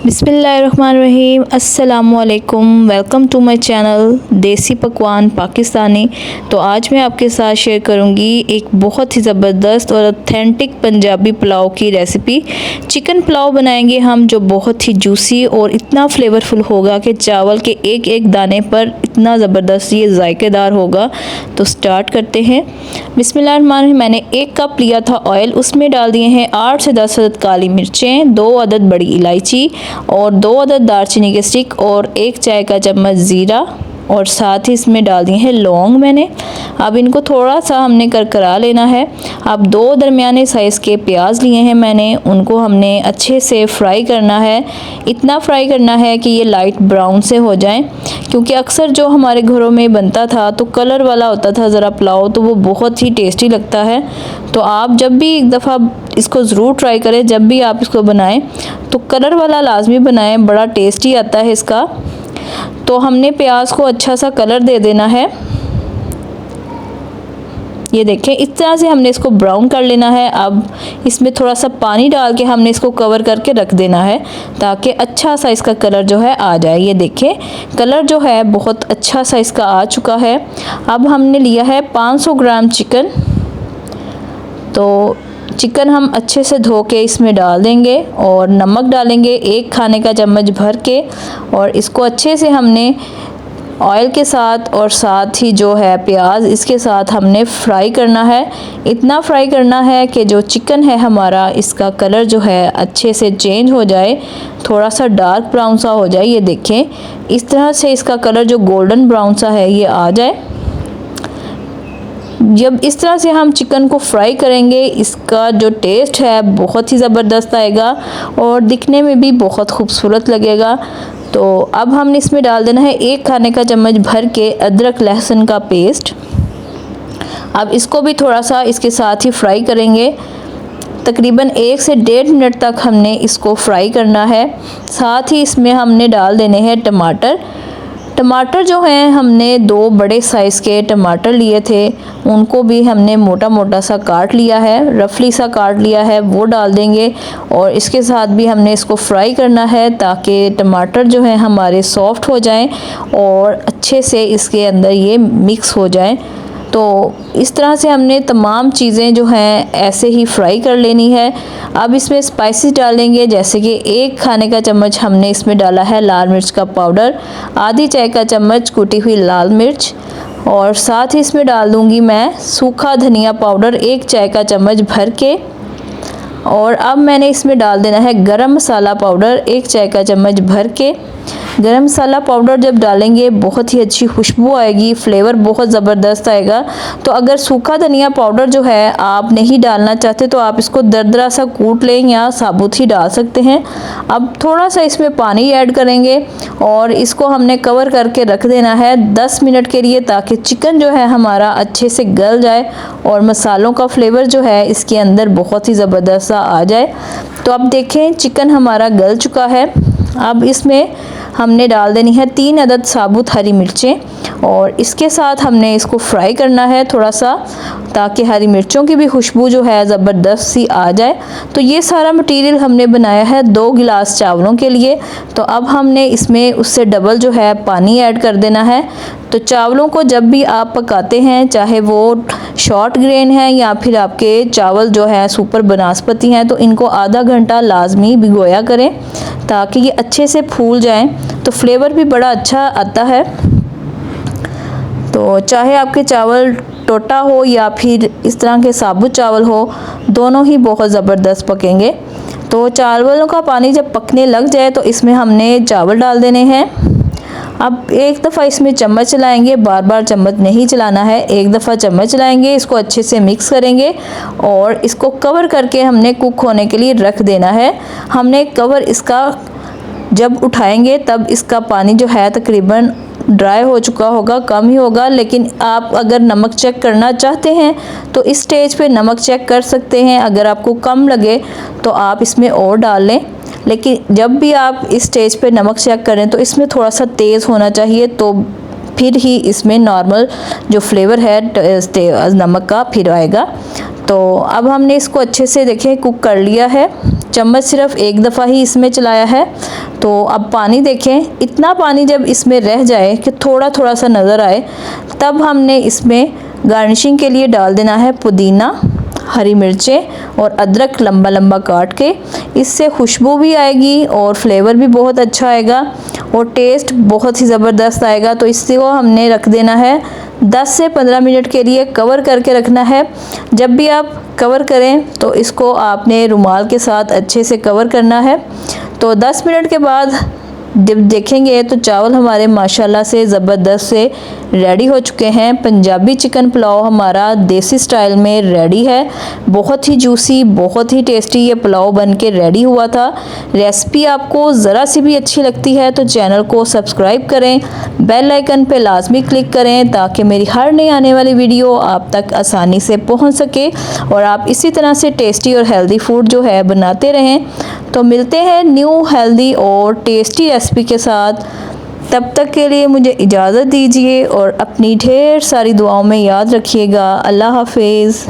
बिस्मिल्लाहिर्रहमानिर्रहीम। अस्सलामुअलैकुम। Welcome to my channel देसी पकवान पाकिस्तानी। तो आज मैं आपके साथ शेयर करूंगी एक बहुत ही ज़बरदस्त और ऑथेंटिक पंजाबी पुलाव की रेसिपी। चिकन पुलाव बनाएंगे हम, जो बहुत ही जूसी और इतना फ्लेवरफुल होगा कि चावल के एक एक दाने पर इतना ज़बरदस्त ये जायकेदार होगा। तो स्टार्ट करते हैं। बिस्मिल्लाहिर्रहमानिर्रहीम। मैंने 1 कप लिया था ऑयल, उसमें डाल दिए हैं 8 से 10 अदद काली मिर्चें, 2 अदद बड़ी इलायची और 2 अदद दालचीनी के स्टिक और 1 चाय का चम्मच ज़ीरा और साथ ही इसमें डाल दिए हैं लौंग मैंने। अब इनको थोड़ा सा हमने करकरा लेना है। अब 2 दरमियाने साइज़ के प्याज लिए हैं मैंने, उनको हमने अच्छे से फ्राई करना है। इतना फ्राई करना है कि ये लाइट ब्राउन से हो जाएं, क्योंकि अक्सर जो हमारे घरों में बनता था तो कलर वाला होता था ज़रा पुलाव, तो वो बहुत ही टेस्टी लगता है। तो आप जब भी एक दफ़ा इसको ज़रूर ट्राई करें, जब भी आप इसको बनाएं तो कलर वाला लाजमी बनाएं, बड़ा टेस्टी आता है इसका। तो हमने प्याज को अच्छा सा कलर दे देना है। ये देखें, इस तरह से हमने इसको ब्राउन कर लेना है। अब इसमें थोड़ा सा पानी डाल के हमने इसको कवर करके रख देना है, ताकि अच्छा सा इसका कलर जो है आ जाए। ये देखें, कलर जो है बहुत अच्छा सा इसका आ चुका है। अब हमने लिया है 500 ग्राम चिकन। तो चिकन हम अच्छे से धो के इसमें डाल देंगे और नमक डालेंगे 1 खाने का चम्मच भर के, और इसको अच्छे से हमने ऑयल के साथ और साथ ही जो है प्याज इसके साथ हमने फ्राई करना है। इतना फ्राई करना है कि जो चिकन है हमारा, इसका कलर जो है अच्छे से चेंज हो जाए, थोड़ा सा डार्क ब्राउन सा हो जाए। ये देखें, इस तरह से इसका कलर जो गोल्डन ब्राउन सा है ये आ जाए। जब इस तरह से हम चिकन को फ्राई करेंगे, इसका जो टेस्ट है बहुत ही ज़बरदस्त आएगा और दिखने में भी बहुत खूबसूरत लगेगा। तो अब हमने इसमें डाल देना है 1 खाने का चम्मच भर के अदरक लहसुन का पेस्ट। अब इसको भी थोड़ा सा इसके साथ ही फ्राई करेंगे। तकरीबन 1 से 1.5 मिनट तक हमने इसको फ्राई करना है। साथ ही इसमें हमने डाल देने हैं टमाटर। टमाटर जो हैं, हमने 2 बड़े साइज़ के टमाटर लिए थे, उनको भी हमने मोटा मोटा सा काट लिया है, रफली सा काट लिया है, वो डाल देंगे। और इसके साथ भी हमने इसको फ्राई करना है, ताकि टमाटर जो हैं हमारे सॉफ्ट हो जाएं और अच्छे से इसके अंदर ये मिक्स हो जाएं। तो इस तरह से हमने तमाम चीज़ें जो हैं ऐसे ही फ्राई कर लेनी है। अब इसमें स्पाइसेस डालेंगे, जैसे कि 1 खाने का चम्मच हमने इसमें डाला है लाल मिर्च का पाउडर, आधी चाय का चम्मच कुटी हुई लाल मिर्च, और साथ ही इसमें डाल दूँगी मैं सूखा धनिया पाउडर 1 चाय का चम्मच भर के। और अब मैंने इसमें डाल देना है गरम मसाला पाउडर 1 चाय का चम्मच भर के। गरम मसाला पाउडर जब डालेंगे बहुत ही अच्छी खुशबू आएगी, फ्लेवर बहुत ज़बरदस्त आएगा। तो अगर सूखा धनिया पाउडर जो है आप नहीं डालना चाहते तो आप इसको दरदरा सा कूट लें या साबुत ही डाल सकते हैं। अब थोड़ा सा इसमें पानी ऐड करेंगे और इसको हमने कवर करके रख देना है 10 मिनट के लिए, ताकि चिकन जो है हमारा अच्छे से गल जाए और मसालों का फ्लेवर जो है इसके अंदर बहुत ही ज़बरदस्त सा आ जाए। तो अब देखें, चिकन हमारा गल चुका है। अब इसमें हमने डाल देनी है 3 अदद साबुत हरी मिर्चें, और इसके साथ हमने इसको फ्राई करना है थोड़ा सा, ताकि हरी मिर्चों की भी खुशबू जो है ज़बरदस्त सी आ जाए। तो ये सारा मटेरियल हमने बनाया है 2 गिलास चावलों के लिए। तो अब हमने इसमें उससे डबल जो है पानी ऐड कर देना है। तो चावलों को जब भी आप पकाते हैं, चाहे वो शॉर्ट ग्रेन है या फिर आपके चावल जो है सुपर बनास्पति हैं, तो इनको आधा घंटा लाजमी भिगोया करें, ताकि ये अच्छे से फूल जाएं, तो फ्लेवर भी बड़ा अच्छा आता है। तो चाहे आपके चावल टोटा हो या फिर इस तरह के साबुत चावल हो, दोनों ही बहुत ज़बरदस्त पकेंगे। तो चावलों का पानी जब पकने लग जाए तो इसमें हमने चावल डाल देने हैं। अब एक दफ़ा इसमें चम्मच चलाएंगे, बार बार चम्मच नहीं चलाना है, एक दफ़ा चम्मच चलाएंगे, इसको अच्छे से मिक्स करेंगे और इसको कवर करके हमने कुक होने के लिए रख देना है। हमने कवर इसका जब उठाएंगे तब इसका पानी जो है तकरीबन ड्राई हो चुका होगा, कम ही होगा। लेकिन आप अगर नमक चेक करना चाहते हैं तो इस स्टेज पे नमक चेक कर सकते हैं। अगर आपको कम लगे तो आप इसमें और डाल लें, लेकिन जब भी आप इस स्टेज पे नमक चेक करें तो इसमें थोड़ा सा तेज़ होना चाहिए, तो फिर ही इसमें नॉर्मल जो फ्लेवर है नमक का फिर आएगा। तो अब हमने इसको अच्छे से देखें कुक कर लिया है। चम्मच सिर्फ एक दफ़ा ही इसमें चलाया है। तो अब पानी देखें, इतना पानी जब इसमें रह जाए कि थोड़ा थोड़ा सा नज़र आए, तब हमने इसमें गार्निशिंग के लिए डाल देना है पुदीना, हरी मिर्चें और अदरक लंबा लंबा काट के। इससे खुशबू भी आएगी और फ्लेवर भी बहुत अच्छा आएगा और टेस्ट बहुत ही ज़बरदस्त आएगा। तो इसको हमने रख देना है 10 से 15 मिनट के लिए, कवर करके रखना है। जब भी आप कवर करें तो इसको आपने रुमाल के साथ अच्छे से कवर करना है। तो 10 मिनट के बाद जब देखेंगे तो चावल हमारे माशाल्लाह से ज़बरदस्त से रेडी हो चुके हैं। पंजाबी चिकन पुलाव हमारा देसी स्टाइल में रेडी है। बहुत ही जूसी, बहुत ही टेस्टी ये पुलाव बन के रेडी हुआ था। रेसिपी आपको ज़रा सी भी अच्छी लगती है तो चैनल को सब्सक्राइब करें, बेल आइकन पे लाजमी क्लिक करें ताकि मेरी हर नई आने वाली वीडियो आप तक आसानी से पहुंच सके और आप इसी तरह से टेस्टी और हेल्दी फूड जो है बनाते रहें। तो मिलते हैं न्यू हेल्दी और टेस्टी रेसिपी के साथ। तब तक के लिए मुझे इजाज़त दीजिए और अपनी ढेर सारी दुआओं में याद रखिएगा। अल्लाह हाफिज़।